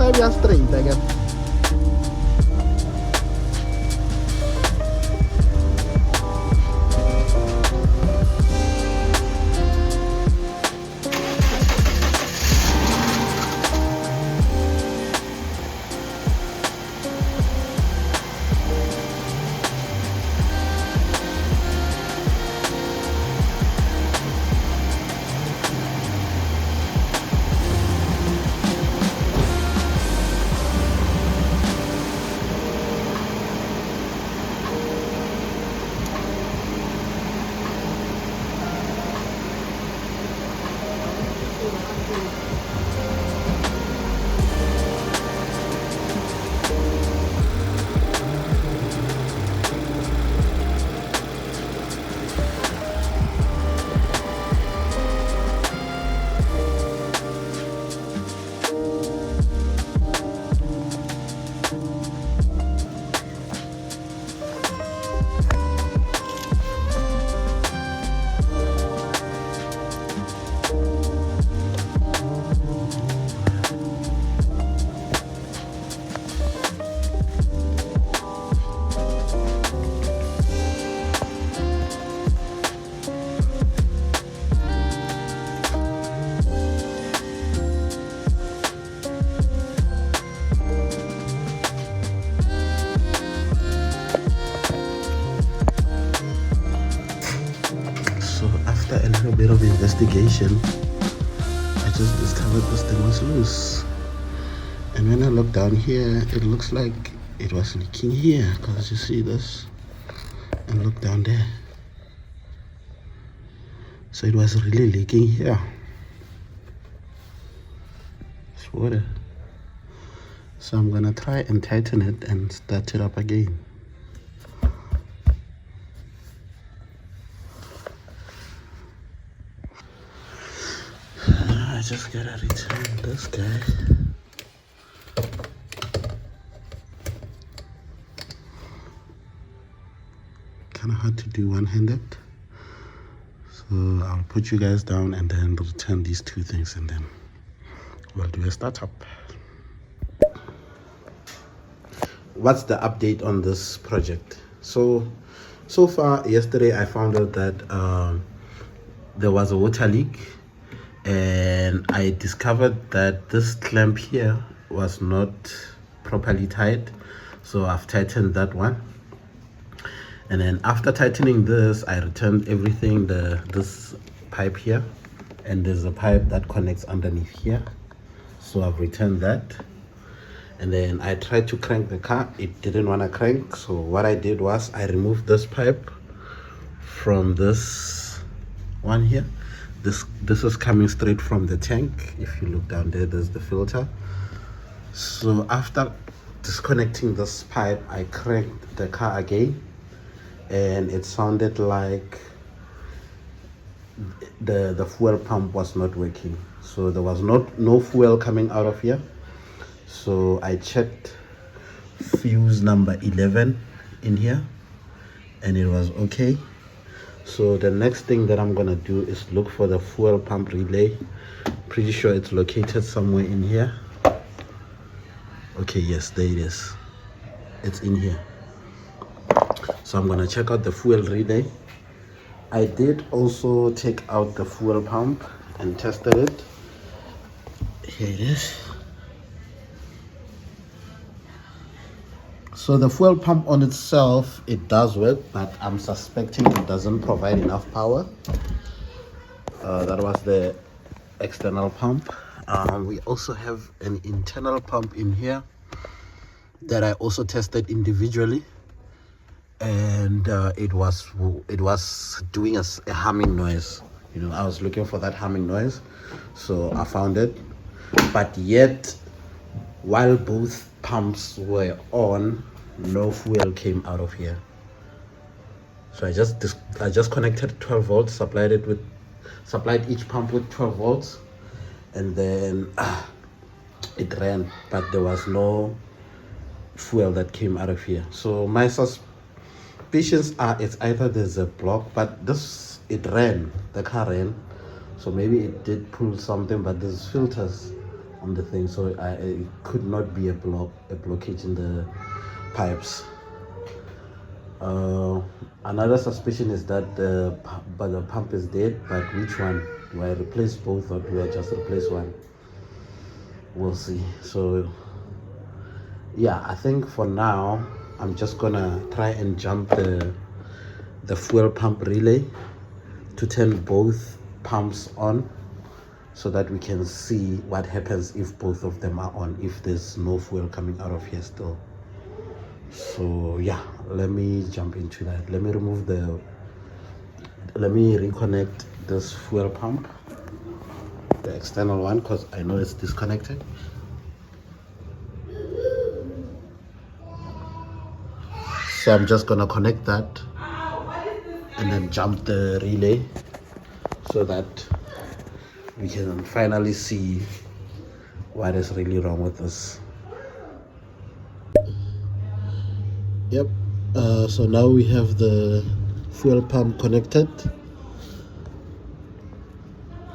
5 years straight again. After a little bit of investigation, I just discovered this thing was loose. And when I look down here, it looks like it was leaking here, because you see this, and look down there. So it was really leaking here. It's water. So I'm gonna try and tighten it and start it up again. I just gotta return this guy. Kind of hard to do one-handed, so I'll put you guys down and then return these two things, and then we'll do a startup. What's the update on this project? So far, yesterday I found out that there was a water leak, and I discovered that this clamp here was not properly tied, so I've tightened that one. And then after tightening this, I returned everything, this pipe here, and there's a pipe that connects underneath here, so I've returned that. And then I tried to crank the car, it didn't want to crank, so what I did was I removed this pipe from this one here. This is coming straight from the tank. If you look down there, there's the filter. So after disconnecting this pipe, I cranked the car again, and it sounded like the fuel pump was not working. So there was no fuel coming out of here. So I checked fuse number 11 in here, and it was okay. So the next thing that I'm gonna do is look for the fuel pump relay. Pretty sure it's located somewhere in here. Okay, yes, there it is. It's in here. So I'm gonna check out the fuel relay. I did also take out the fuel pump and tested it. Here it is. So the fuel pump on itself, it does work, but I'm suspecting it doesn't provide enough power. That was the external pump. We also have an internal pump in here that I also tested individually, and it was doing a humming noise. You know, I was looking for that humming noise, so I found it. But yet, while both pumps were on, no fuel came out of here. So I just connected 12 volts, supplied each pump with 12 volts, and then it ran, but there was no fuel that came out of here. So my suspicions are it's either there's a block, but the car ran, so maybe it did pull something, but there's filters on the thing, so it could not be a blockage in the pipes. Another suspicion is that the pump is dead, but which one? Do I replace both or do I just replace one? We'll see. So yeah, I think for now I'm just gonna try and jump the fuel pump relay to turn both pumps on, so that we can see what happens if both of them are on, if there's no fuel coming out of here still. So yeah, let me jump into that. Let me reconnect this fuel pump, the external one, because I know it's disconnected. So I'm just gonna connect that and then jump the relay so that we can finally see what is really wrong with this. Yep. So now we have the fuel pump connected,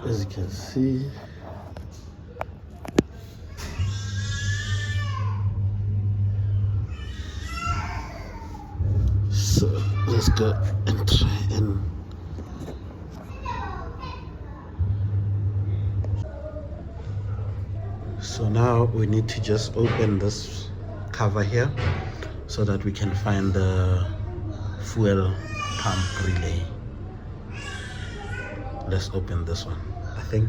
as you can see. So let's go and try and so now we need to just open this cover here so that we can find the fuel pump relay. Let's open this one. I think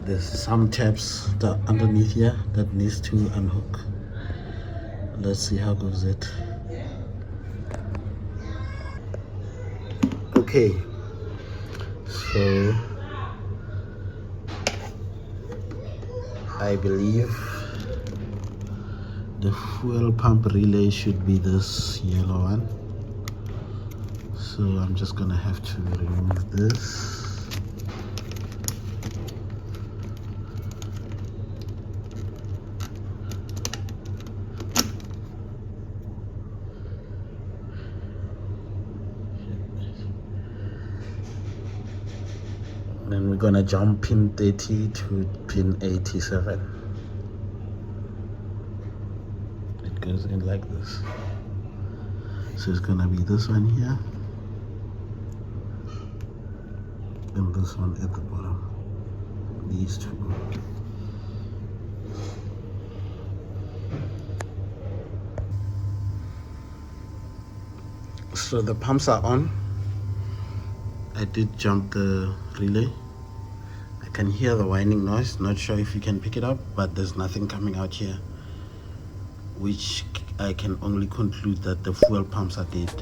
there's some tabs that underneath here that needs to unhook. Let's see how goes it. Okay, so I believe the fuel pump relay should be this yellow one. So I'm just gonna have to remove this. Then we're gonna jump pin 30 to pin 87. It goes in like this. So it's gonna be this one here and this one at the bottom. These two. So the pumps are on. I did jump the relay. I can hear the whining noise. Not sure if you can pick it up, but there's nothing coming out here, which I can only conclude that the fuel pumps are dead.